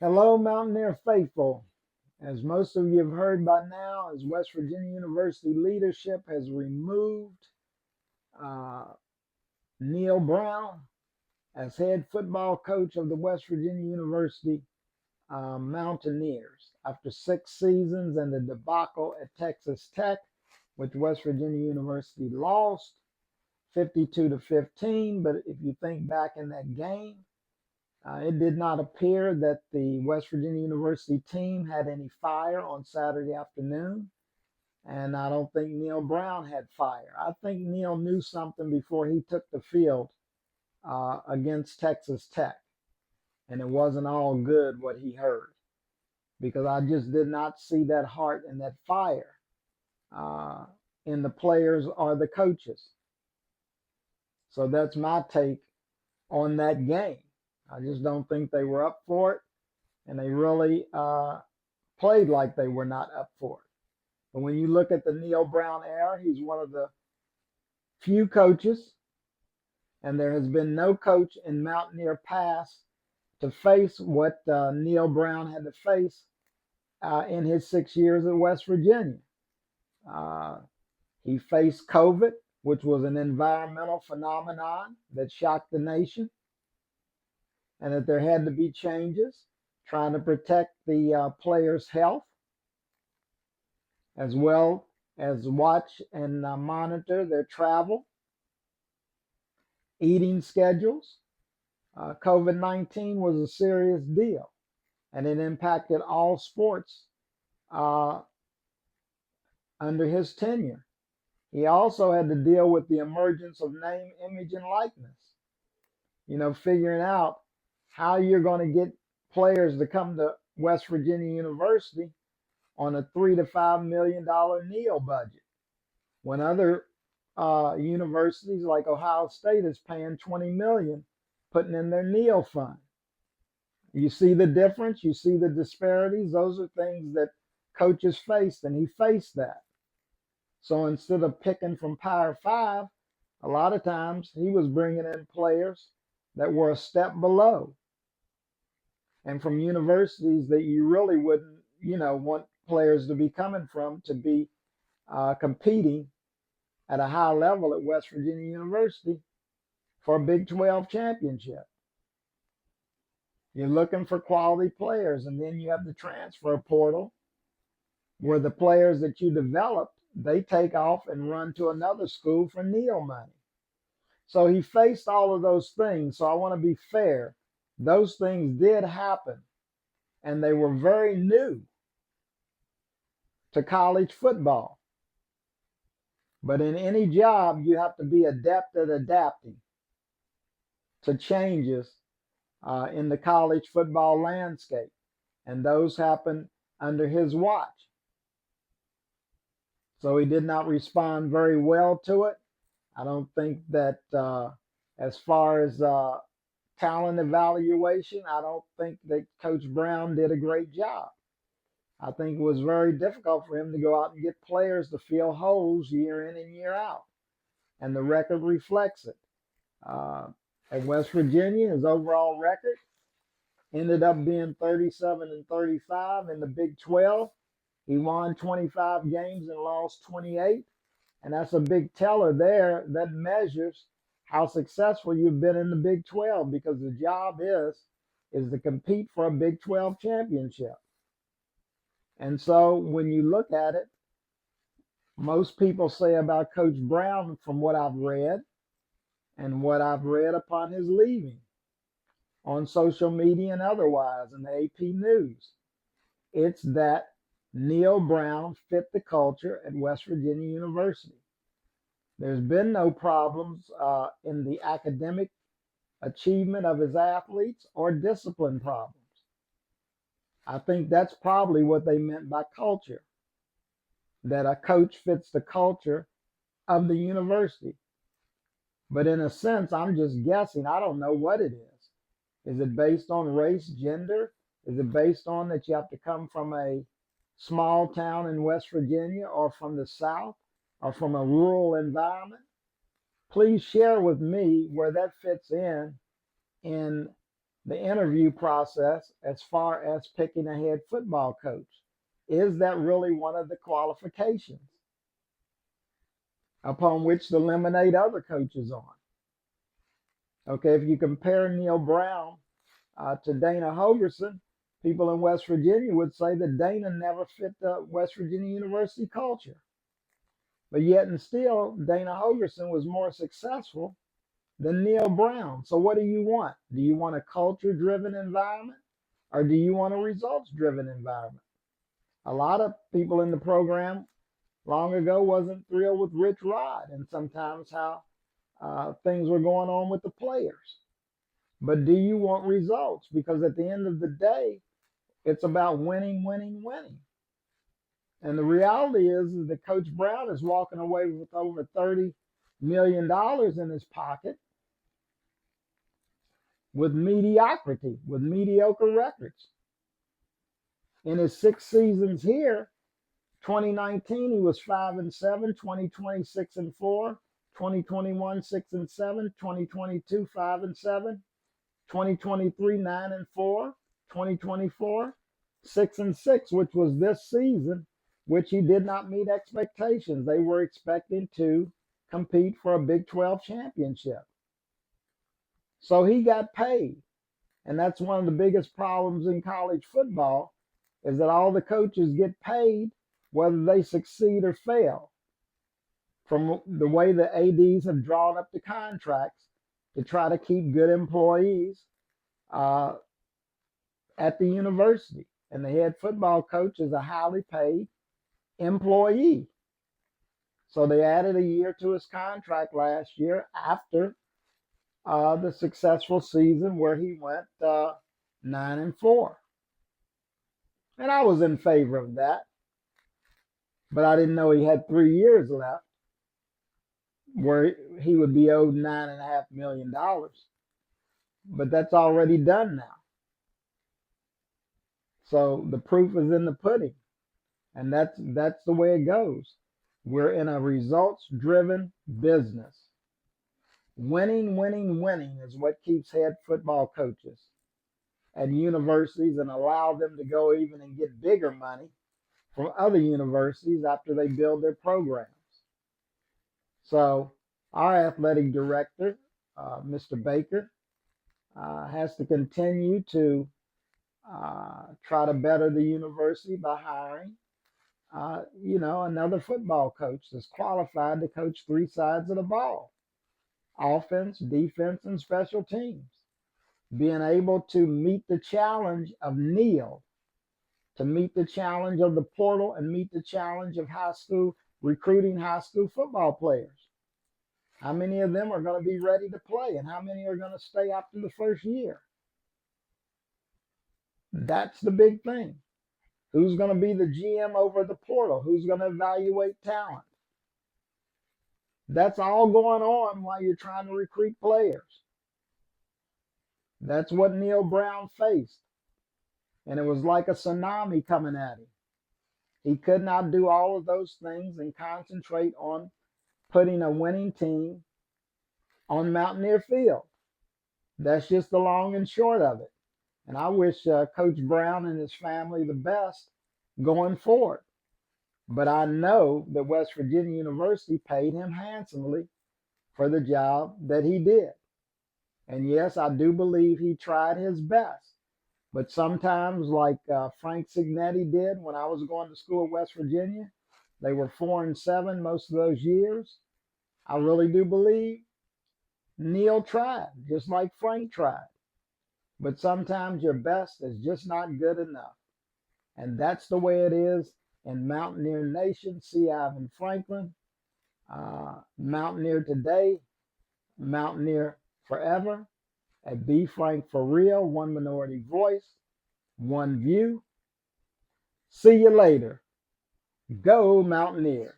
Hello, Mountaineer faithful. As most of you have heard by now, as West Virginia University leadership has removed uh, Neil Brown as head football coach of the West Virginia University Mountaineers after 6 seasons and the debacle at Texas Tech, which West Virginia University lost 52 to 15. But if you think back in that game, it did not appear that the West Virginia University team had any fire on Saturday afternoon, and I don't think Neil Brown had fire. I think Neil knew something before he took the field against Texas Tech, and it wasn't all good what he heard because I just did not see that heart and that fire uh, in the players or the coaches. So that's my take on that game. I just don't think they were up for it, and they really played like they were not up for it. But when you look at the Neil Brown era, he's one of the few coaches, and there has been no coach in Mountaineer past to face what Neil Brown had to face in his 6 years at West Virginia. Uh, he faced COVID, which was an environmental phenomenon that shocked the nation, and that there had to be changes trying to protect the players' health as well as watch and monitor their travel, eating schedules. COVID-19 was a serious deal, and it impacted all sports uh, under his tenure. He also had to deal with the emergence of name, image, and likeness. Figuring out how you're going to get players to come to West Virginia University on a $3 to $5 million Neil budget when other universities like Ohio State is paying 20 million putting in their Neil fund. You see the difference, you see the disparities. Those are things that coaches faced, and he faced that. So instead of picking from Power Five, a lot of times he was bringing in players that were a step below and from universities that you really wouldn't, want players to be coming from to be competing at a high level at West Virginia University for a Big 12 championship. You're looking for quality players, and then you have the transfer portal where the players that you developed, they take off and run to another school for Neil money. So he faced all of those things. So I want to be fair. Those things did happen, and they were very new to college football. But in any job, you have to be adept at adapting to changes in the college football landscape. And those happened under his watch. So he did not respond very well to it. I don't think that as far as talent evaluation, I don't think that Coach Brown did a great job. I think it was very difficult for him to go out and get players to fill holes year in and year out. And the record reflects it. Uh, at West Virginia, his overall record ended up being 37 and 35 in the Big 12. He won 25 games and lost 28. And that's a big teller there that measures how successful you've been in the Big 12 because the job is to compete for a Big 12 championship. And so when you look at it, most people say about Coach Brown, from what I've read and what I've read upon his leaving on social media and otherwise in the AP News, it's that Neil Brown fit the culture at West Virginia University. There's been no problems in the academic achievement of his athletes or discipline problems. I think that's probably what they meant by culture, that a coach fits the culture of the university. But in a sense, I'm just guessing. I don't know what it is. Is it based on race, gender? Is it based on that you have to come from a small town in West Virginia or from the South or from a rural environment? Please share with me where that fits in the interview process as far as picking a head football coach. Is that really one of the qualifications upon which to eliminate other coaches on? Okay, if you compare Neil Brown to Dana Holgerson, people in West Virginia would say that Dana never fit the West Virginia University culture. But yet and still, Dana Holgerson was more successful than Neil Brown. So what do you want? Do you want a culture-driven environment, or do you want a results-driven environment? A lot of people in the program long ago wasn't thrilled with Rich Rod and sometimes how things were going on with the players. But do you want results? Because at the end of the day, it's about winning, winning, winning. And the reality is that Coach Brown is walking away with over $30 million in his pocket with mediocrity, with mediocre records. In his 6 seasons here, 2019 he was 5-7, 2020 6-4, 2021 6-7, 2022 5-7, 2023 9-4, 2024 6-6, which was this season, which he did not meet expectations. They were expecting to compete for a Big 12 championship. So he got paid. And that's one of the biggest problems in college football, is that all the coaches get paid whether they succeed or fail, from the way the ADs have drawn up the contracts to try to keep good employees at the university. And the head football coach is a highly paid employee. So they added a year to his contract last year after the successful season where he went 9-4. And I was in favor of that, but I didn't know he had 3 years left where he would be owed $9.5 million. But that's already done now. So the proof is in the pudding. And that's the way it goes. We're in a results-driven business. Winning, winning, winning is what keeps head football coaches at universities and allow them to go even and get bigger money from other universities after they build their programs. So our athletic director, Mr. Baker, has to continue to try to better the university by hiring another football coach that's qualified to coach 3 sides of the ball: offense, defense, and special teams. Being able to meet the challenge of Neil, to meet the challenge of the portal, and meet the challenge of high school recruiting high school football players. How many of them are going to be ready to play, and how many are going to stay after the first year? That's the big thing. Who's going to be the GM over the portal? Who's going to evaluate talent? That's all going on while you're trying to recruit players. That's what Neil Brown faced. And it was like a tsunami coming at him. He could not do all of those things and concentrate on putting a winning team on Mountaineer Field. That's just the long and short of it. And I wish Coach Brown and his family the best going forward. But I know that West Virginia University paid him handsomely for the job that he did. And yes, I do believe he tried his best. But sometimes, like Frank Signetti did when I was going to school at West Virginia, they were 4-7 most of those years. I really do believe Neil tried, just like Frank tried. But sometimes your best is just not good enough. And that's the way it is in Mountaineer Nation, C. Ivan Franklin, Mountaineer Today, Mountaineer Forever, at B. Frank for Real, one minority voice, one view. See you later. Go Mountaineers.